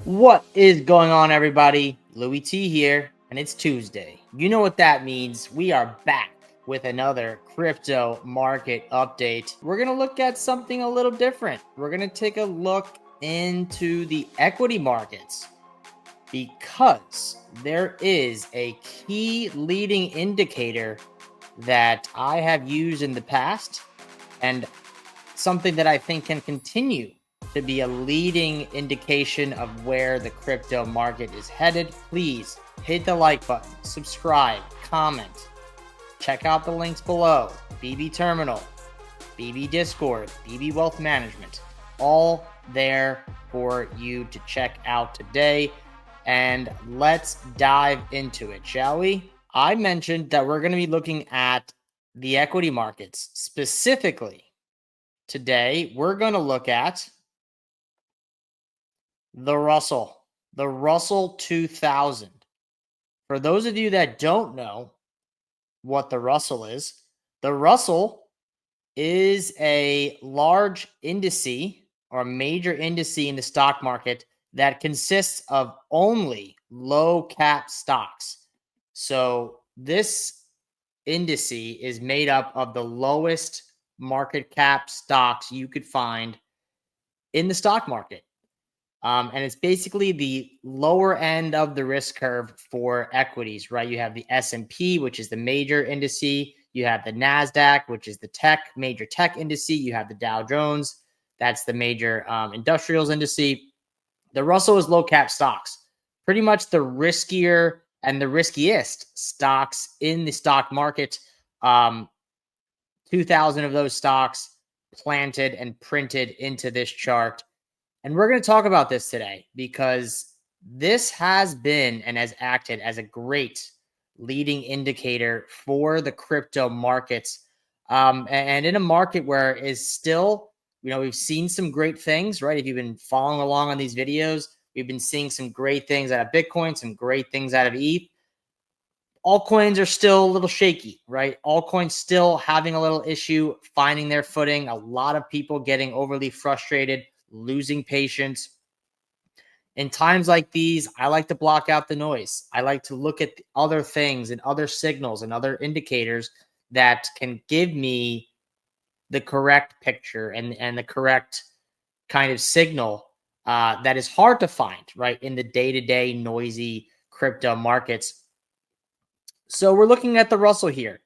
What is going on, everybody? Louie T here, and it's Tuesday. You know what that means. We are back with another crypto market update. We're going to look at something a little different. We're going to take a look into the equity markets because there is a key leading indicator that I have used in the past and something that I think can continue to be a leading indication of where the crypto market is headed. Please hit the like button, subscribe, comment, check out the links below. BB Terminal, BB Discord, BB Wealth Management, all there for you to check out today. And let's dive into it, shall we? I mentioned that we're going to be looking at the equity markets. Specifically, today we're going to look at the Russell 2000. For those of you that don't know what the Russell is a large indice or a major indice in the stock market that consists of only low cap stocks. So this indice is made up of the lowest market cap stocks you could find in the stock market. And it's basically the lower end of the risk curve for equities, right? You have the S&P, which is the major indice. You have the NASDAQ, which is the major tech indice. You have the Dow Jones. That's the major industrials indice. The Russell is low cap stocks, pretty much the riskier and the riskiest stocks in the stock market. 2,000 of those stocks planted and printed into this chart. And we're going to talk about this today because this has been and has acted as a great leading indicator for the crypto markets. And in a market where is still, we've seen some great things, right? If you've been following along on these videos, we've been seeing some great things out of Bitcoin, some great things out of ETH. Altcoins are still a little shaky, right? Altcoins still having a little issue finding their footing. A lot of people getting overly frustrated, losing patience. In times like these, I like to block out the noise. I like to look at other things and other signals and other indicators that can give me the correct picture and the correct kind of signal that is hard to find, right, in the day-to-day noisy crypto markets. So we're looking at the Russell here.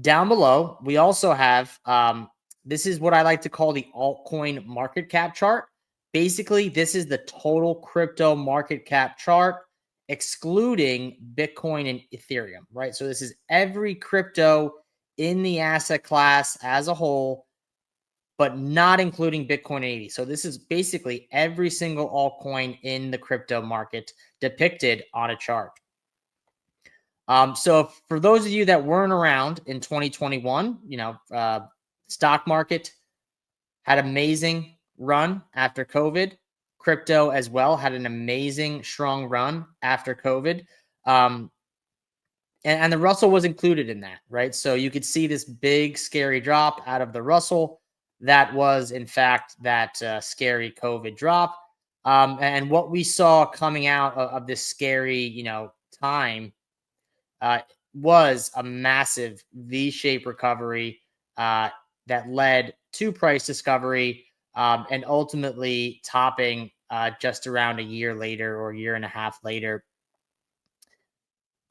Down below, we also have, this is what I like to call the altcoin market cap chart. Basically, this is the total crypto market cap chart, excluding Bitcoin and Ethereum, right? So this is every crypto in the asset class as a whole, but not including Bitcoin and ETH. So this is basically every single altcoin in the crypto market depicted on a chart. So for those of you that weren't around in 2021, stock market had amazing run after COVID. Crypto as well had an amazing, strong run after COVID. And the Russell was included in that, right? So you could see this big, scary drop out of the Russell. That was, in fact, that scary COVID drop. And what we saw coming out of this scary, time was a massive V-shaped recovery that led to price discovery and ultimately topping just around a year later or a year and a half later.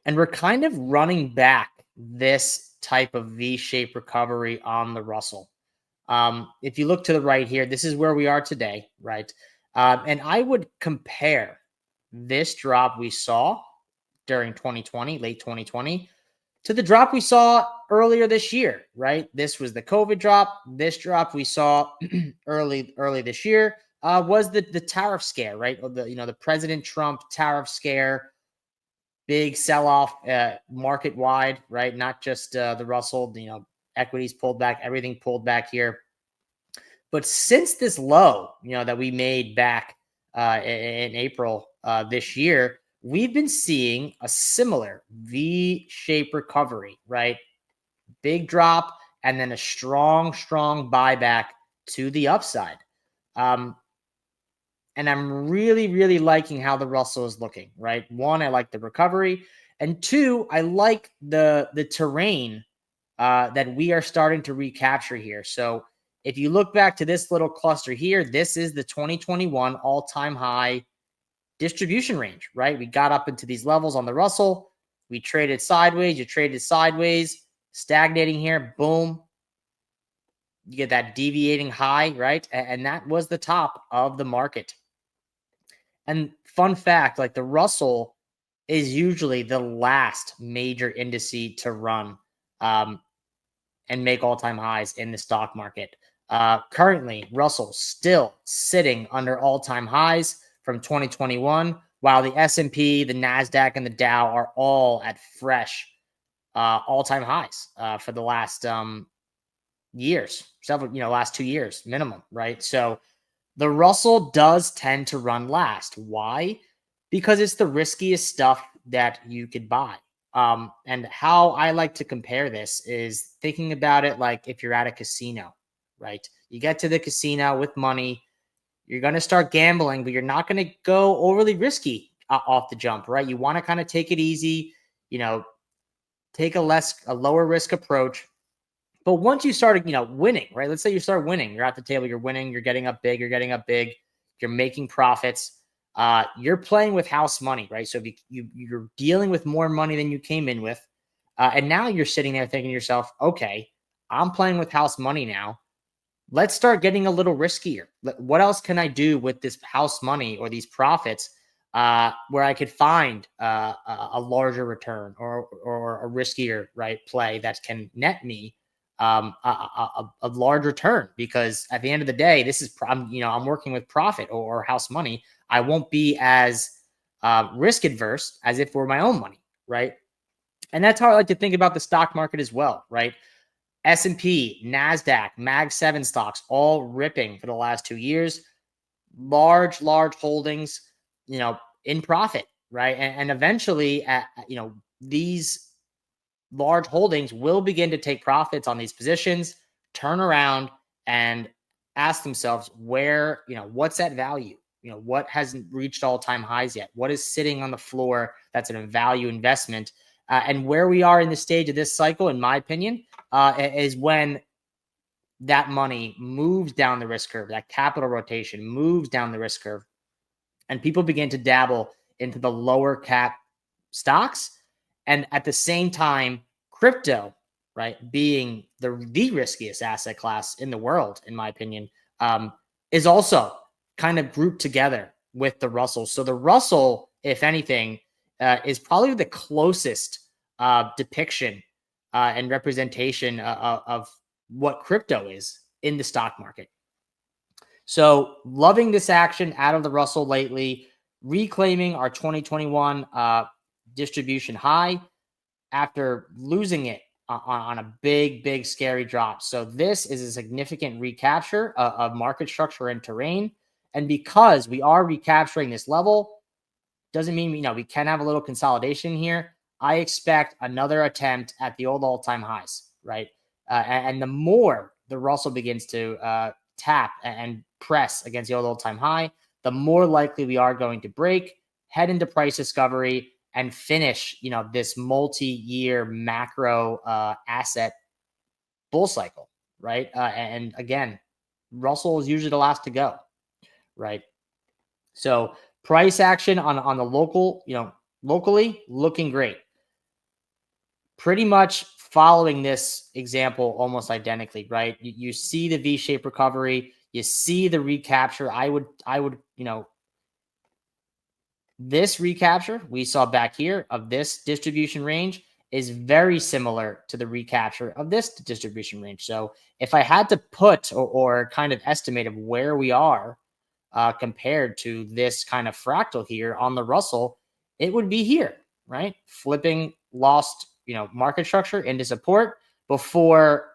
And we're kind of running back this type of V-shaped recovery on the Russell. If you look to the right here, this is where we are today, right? And I would compare this drop we saw during 2020, late 2020, to the drop we saw earlier this year, right? This was the COVID drop. This drop we saw early this year was the tariff scare, right? The President Trump tariff scare, big sell-off market wide, right? Not just the Russell, equities pulled back, everything pulled back here. But since this low, that we made back in April this year, we've been seeing a similar V-shaped recovery, right? Big drop and then a strong buyback to the upside. And I'm really, really liking how the Russell is looking, right? One, I like the recovery. And two, I like the terrain that we are starting to recapture here. So if you look back to this little cluster here, this is the 2021 all-time high distribution range, right? We got up into these levels on the Russell. We traded sideways. You traded sideways, stagnating here. Boom. You get that deviating high, right? And that was the top of the market. And fun fact, like the Russell is usually the last major indice to run and make all-time highs in the stock market. Currently, Russell still sitting under all-time highs from 2021, while the S&P, the NASDAQ, and the Dow are all at fresh all-time highs for the last years, last 2 years minimum, right? So the Russell does tend to run last. Why? Because it's the riskiest stuff that you could buy. And how I like to compare this is thinking about it like if you're at a casino, right? You get to the casino with money, you're going to start gambling, but you're not going to go overly risky off the jump, right? You want to kind of take it easy, take a lower risk approach. But once you started, winning, right? Let's say you start winning, you're at the table, you're winning, you're getting up big, you're making profits. You're playing with house money, right? So if you're dealing with more money than you came in with, and now you're sitting there thinking to yourself, okay, I'm playing with house money now. Let's start getting a little riskier. What else can I do with this house money or these profits where I could find a larger return or a riskier play that can net me a large return? Because at the end of the day, this is I'm working with profit or house money. I won't be as risk adverse as if it were my own money, right? And that's how I like to think about the stock market as well, right? S&P, NASDAQ, Mag 7 stocks, all ripping for the last 2 years. Large holdings, in profit, right? And eventually, these large holdings will begin to take profits on these positions, turn around and ask themselves what's that value? What hasn't reached all-time highs yet? What is sitting on the floor that's a value investment? And where we are in the stage of this cycle, in my opinion, is when that money moves down the risk curve, that capital rotation moves down the risk curve, and people begin to dabble into the lower cap stocks. And at the same time, crypto, right, being the riskiest asset class in the world, in my opinion, is also kind of grouped together with the Russell. So the Russell, if anything, is probably the closest depiction and representation of what crypto is in the stock market. So loving this action out of the Russell lately, reclaiming our 2021 distribution high after losing it on a big, scary drop. So this is a significant recapture of market structure and terrain. And because we are recapturing this level, doesn't mean we can have a little consolidation here. I expect another attempt at the old all-time highs, right? And the more the Russell begins to tap and press against the old all-time high, the more likely we are going to break, head into price discovery, and finish, this multi-year macro asset bull cycle, right? And again, Russell is usually the last to go, right? So price action on the locally looking great. Pretty much following this example almost identically, right? You see the V-shaped recovery, you see the recapture. I would, this recapture we saw back here of this distribution range is very similar to the recapture of this distribution range. So if I had to put or kind of estimate of where we are compared to this kind of fractal here on the Russell, it would be here, right? Flipping lost, market structure into support before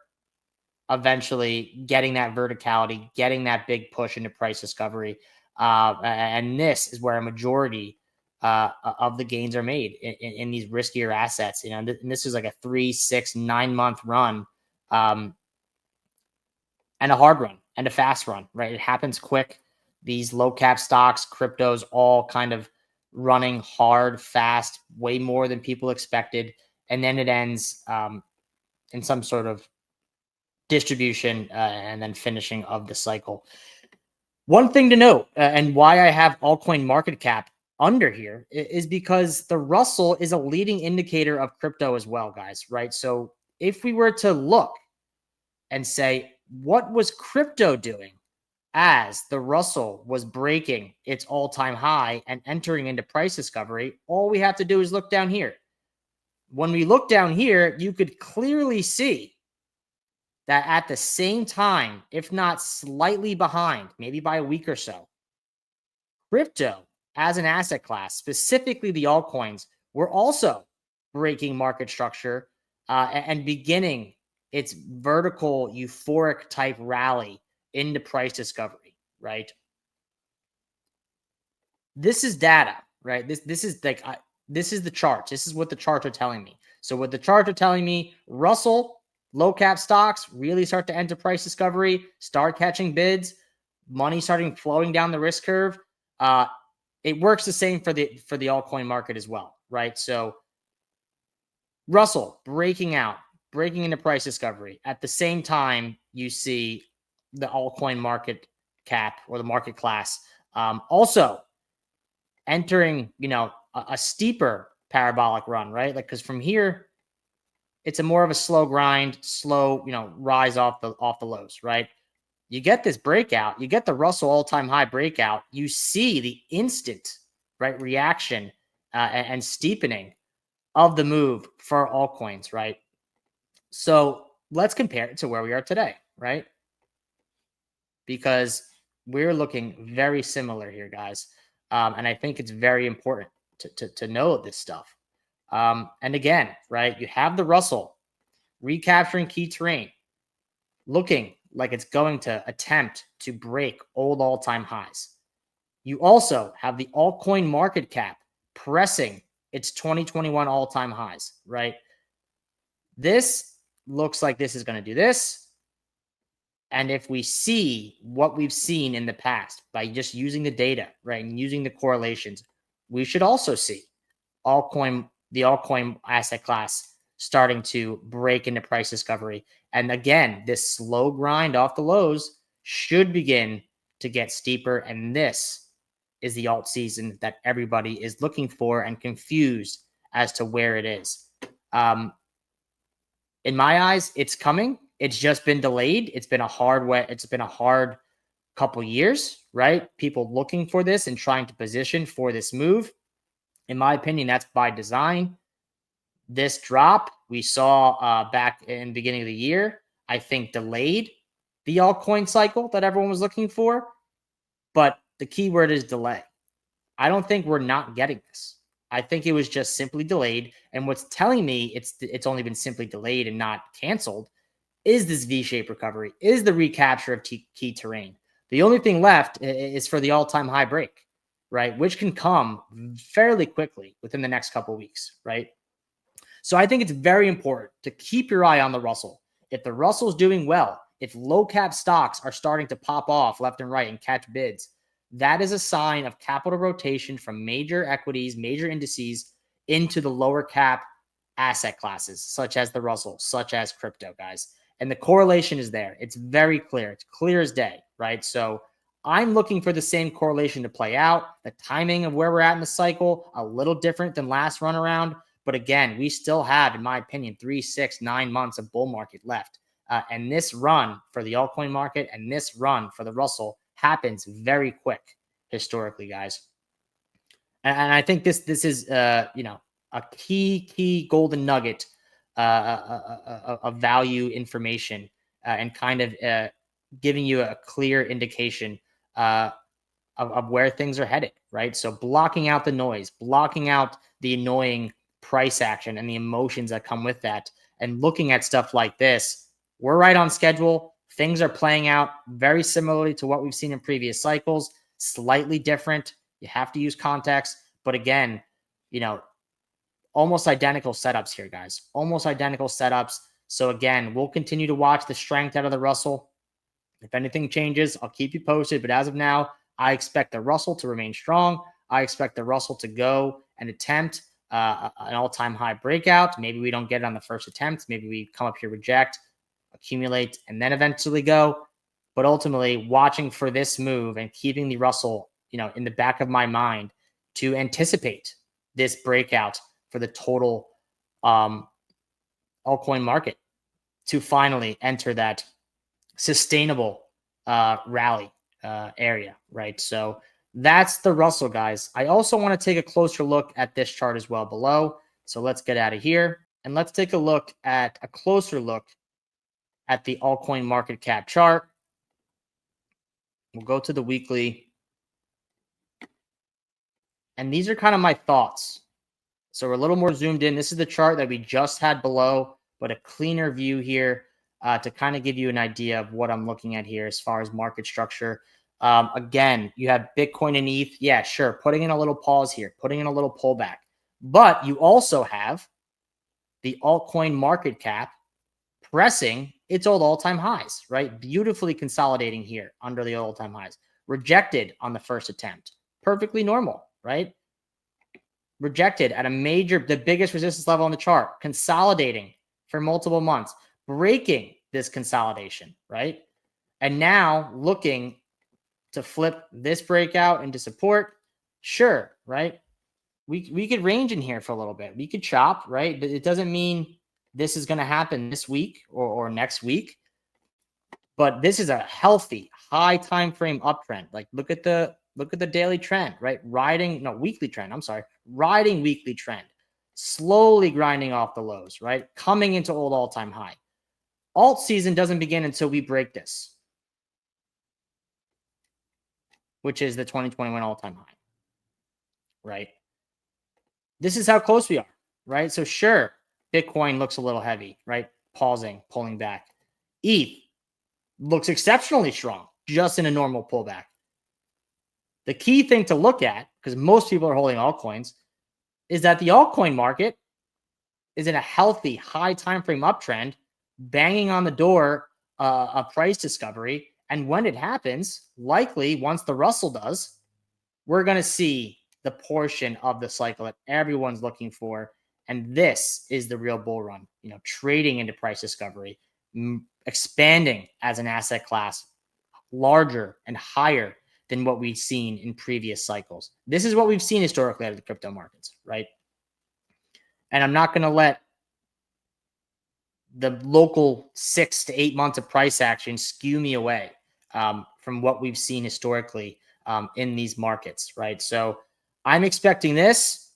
eventually getting that verticality, getting that big push into price discovery. And this is where a majority of the gains are made in these riskier assets. And this is like a 3, 6, 9 month run, and a hard run and a fast run, right? It happens quick. these low cap stocks, cryptos, all kind of running hard, fast, way more than people expected. And then it ends in some sort of distribution and then finishing of the cycle. One thing to note, and why I have altcoin market cap under here, is because the Russell is a leading indicator of crypto as well, guys, right? So if we were to look and say, what was crypto doing as the Russell was breaking its all-time high and entering into price discovery, all we have to do is look down here. When we look down here, you could clearly see that at the same time, if not slightly behind, maybe by a week or so, crypto as an asset class, specifically the altcoins, were also breaking market structure and beginning its vertical euphoric type rally into price discovery, right? This is data, right? This is like this is the charts. This is what the charts are telling me. So what the charts are telling me, Russell low cap stocks really start to enter price discovery, start catching bids, money starting flowing down the risk curve. It works the same for the altcoin market as well, right? So Russell breaking into price discovery. At the same time, you see the altcoin market cap or the market class also entering, a steeper parabolic run, right? Like, because from here, it's a more of a slow grind, slow, rise off the lows, right? You get this breakout, you get the Russell all-time high breakout, you see the instant, right, reaction and steepening of the move for altcoins, right? So let's compare it to where we are today, right? Because we're looking very similar here, guys. And I think it's very important to know this stuff. And again, right, you have the Russell recapturing key terrain, looking like it's going to attempt to break old all-time highs. You also have the altcoin market cap pressing its 2021 all-time highs, right? This looks like this is going to do this. And if we see what we've seen in the past by just using the data, right, and using the correlations, we should also see the altcoin asset class starting to break into price discovery. And again, this slow grind off the lows should begin to get steeper. And this is the alt season that everybody is looking for and confused as to where it is. In my eyes, it's coming. It's just been delayed. It's been a hard couple years, right? People looking for this and trying to position for this move. In my opinion, that's by design. This drop we saw back in the beginning of the year, I think delayed the altcoin cycle that everyone was looking for. But the key word is delay. I don't think we're not getting this. I think it was just simply delayed. And what's telling me it's only been simply delayed and not canceled is this V-shaped recovery, is the recapture of key terrain. The only thing left is for the all-time high break, right? Which can come fairly quickly within the next couple of weeks, right? So I think it's very important to keep your eye on the Russell. If the Russell's doing well, if low cap stocks are starting to pop off left and right and catch bids, that is a sign of capital rotation from major equities, major indices into the lower cap asset classes, such as the Russell, such as crypto, guys. And the correlation is there. It's very clear. It's clear as day, right? So I'm looking for the same correlation to play out. The timing of where we're at in the cycle, a little different than last run around. But again, we still have, in my opinion, 3, 6, 9 months of bull market left. And this run for the altcoin market and this run for the Russell happens very quick historically, guys. And I think this is, a key golden nugget of value information and kind of giving you a clear indication of where things are headed, right? So blocking out the noise, blocking out the annoying price action and the emotions that come with that, and looking at stuff like this, we're right on schedule. Things are playing out very similarly to what we've seen in previous cycles, slightly different. You have to use context, but again, almost identical setups here, guys. Almost identical setups. So again, we'll continue to watch the strength out of the Russell. If anything changes, I'll keep you posted. But as of now, I expect the Russell to remain strong. I expect the Russell to go and attempt an all-time high breakout. Maybe we don't get it on the first attempt. Maybe we come up here, reject, accumulate, and then eventually go. But ultimately, watching for this move and keeping the Russell, in the back of my mind to anticipate this breakout for the total altcoin market to finally enter that sustainable rally area, right? So that's the Russell, guys. I also want to take a closer look at this chart as well below. So let's get out of here and let's take a closer look at the altcoin market cap chart. We'll go to the weekly. And these are kind of my thoughts. So we're a little more zoomed in. This is the chart that we just had below, but a cleaner view here to kind of give you an idea of what I'm looking at here as far as market structure. Again, you have Bitcoin and ETH. Yeah, sure. Putting in a little pause here, putting in a little pullback. But you also have the altcoin market cap pressing its old all-time highs, right? Beautifully consolidating here under the all-time highs. Rejected on the first attempt. Perfectly normal, right? Rejected at the biggest resistance level on the chart, consolidating for multiple months, breaking this consolidation, right? And now looking to flip this breakout into support. Sure, right? We could range in here for a little bit. We could chop, right? But it doesn't mean this is going to happen this week or next week. But this is a healthy, high time frame uptrend. Like look at the daily trend, right? Weekly trend. I'm sorry, riding weekly trend, slowly grinding off the lows, right? Coming into old all-time high. Alt season doesn't begin until we break this, which is the 2021 all-time high, right? This is how close we are, right? So sure, Bitcoin looks a little heavy, right? Pausing, pulling back. ETH looks exceptionally strong, just in a normal pullback. The key thing to look at, because most people are holding altcoins, is that the altcoin market is in a healthy, high time frame uptrend, banging on the door a price discovery. And when it happens, likely once the Russell does, we're going to see the portion of the cycle that everyone's looking for. And this is the real bull run, trading into price discovery, expanding as an asset class, larger and higher than what we've seen in previous cycles. This is what we've seen historically out of the crypto markets, right? And I'm not going to let the local 6 to 8 months of price action skew me away from what we've seen historically in these markets, right? So I'm expecting this,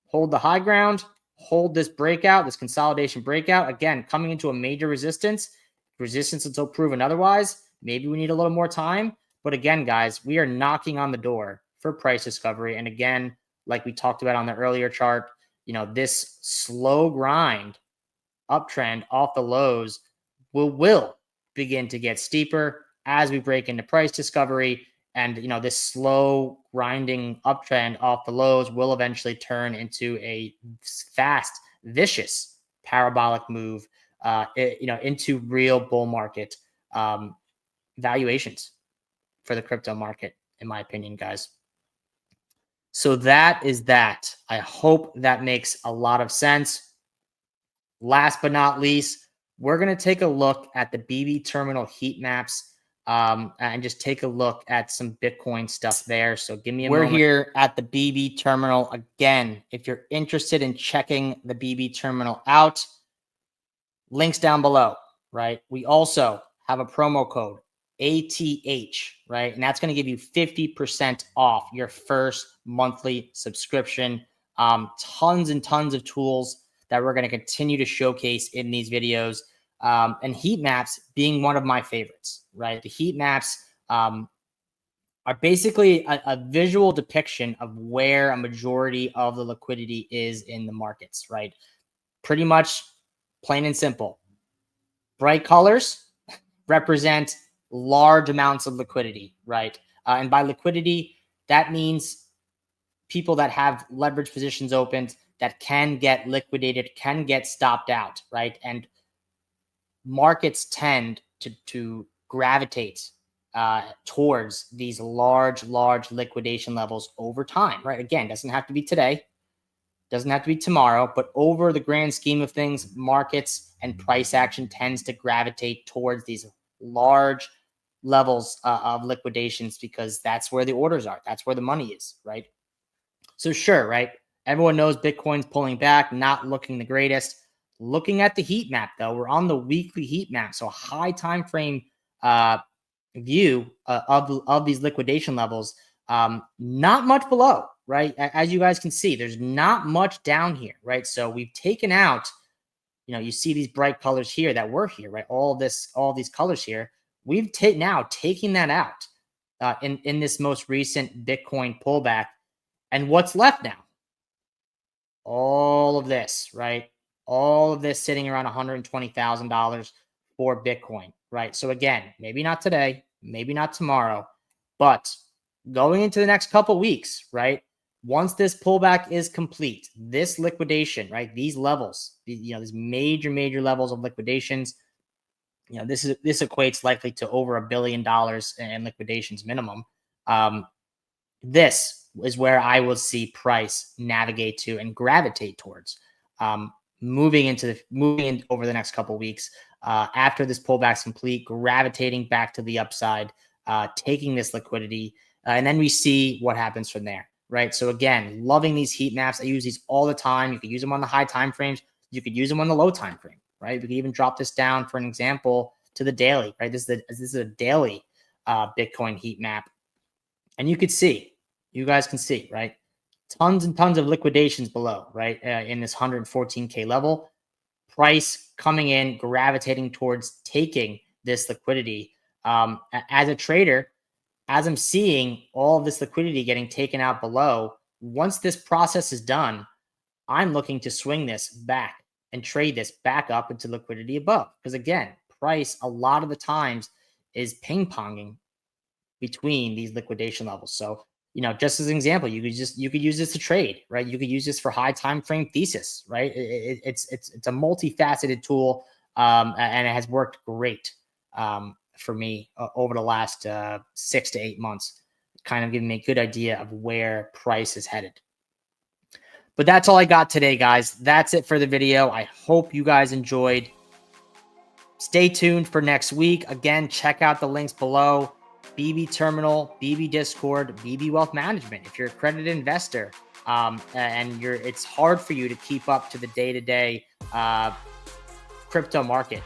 hold the high ground, hold this breakout, this consolidation breakout. Again, coming into a major resistance until proven otherwise. Maybe we need a little more time. But again, guys, we are knocking on the door for price discovery. And again, like we talked about on the earlier chart, this slow grind uptrend off the lows will begin to get steeper as we break into price discovery. And, this slow grinding uptrend off the lows will eventually turn into a fast, vicious parabolic move, into real bull market valuations for the crypto market, in my opinion, guys. So that is that. I hope that makes a lot of sense. Last but not least, we're going to take a look at the BB terminal heat maps and just take a look at some Bitcoin stuff there. So give me a moment. We're here at the BB terminal again. If you're interested in checking the BB terminal out, links down below, right? We also have a promo code ATH, right? And that's going to give you 50% off your first monthly subscription. Tons and tons of tools that we're going to continue to showcase in these videos. And heat maps being one of my favorites, right? The heat maps are basically a visual depiction of where a majority of the liquidity is in the markets, right? Pretty much plain and simple. Bright colors represent large amounts of liquidity, right? And by liquidity, that means people that have leverage positions opened that can get liquidated, can get stopped out, right? And markets tend to gravitate towards these large liquidation levels over time, right? Again, doesn't have to be today, doesn't have to be tomorrow, but over the grand scheme of things, markets and price action tends to gravitate towards these large levels of liquidations because that's where the orders are. That's where the money is, right? So sure, right? Everyone knows Bitcoin's pulling back, not looking the greatest. Looking at the heat map, though, we're on the weekly heat map, so a high time frame view of these liquidation levels. Not much below, right? As you guys can see, there's not much down here, right? So we've taken out, you see these bright colors here that were here, right? All these colors here. We've now taking that out in this most recent Bitcoin pullback. And what's left now? All of this, right? All of this sitting around $120,000 for Bitcoin, right? So again, maybe not today, maybe not tomorrow, but going into the next couple weeks, right? Once this pullback is complete, this liquidation, right? These levels, these major levels of liquidations, this equates likely to over $1 billion in liquidations minimum. This is where I will see price navigate to and gravitate towards, moving in over the next couple of weeks after this pullback's complete, gravitating back to the upside, taking this liquidity, and then we see what happens from there, right? So again, loving these heat maps. I use these all the time. You could use them on the high time frames. You could use them on the low time frame, right? We could even drop this down for an example to the daily, right? This is a daily Bitcoin heat map. And you guys can see, right? Tons and tons of liquidations below, right? In this 114K level, price coming in, gravitating towards taking this liquidity. As a trader, as I'm seeing all of this liquidity getting taken out below, once this process is done, I'm looking to swing this back and trade this back up into liquidity above. Because again, price a lot of the times is ping-ponging between these liquidation levels. So, just as an example, you could use this to trade, right? You could use this for high time frame thesis, right? It's a multifaceted tool, and it has worked great for me over the last 6 to 8 months, kind of giving me a good idea of where price is headed. But that's all I got today, guys. That's it for the video. I hope you guys enjoyed. Stay tuned for next week. Again, check out the links below. BB Terminal, BB Discord, BB Wealth Management. If you're a accredited investor and it's hard for you to keep up to the day-to-day crypto market,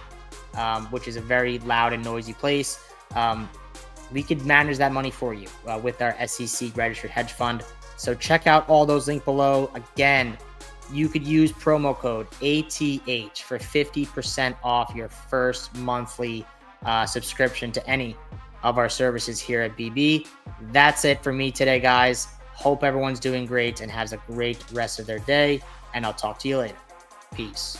which is a very loud and noisy place, we could manage that money for you with our SEC registered hedge fund. So check out all those links below. Again, you could use promo code ATH for 50% off your first monthly subscription to any of our services here at BB. That's it for me today, guys. Hope everyone's doing great and has a great rest of their day, and I'll talk to you later. Peace.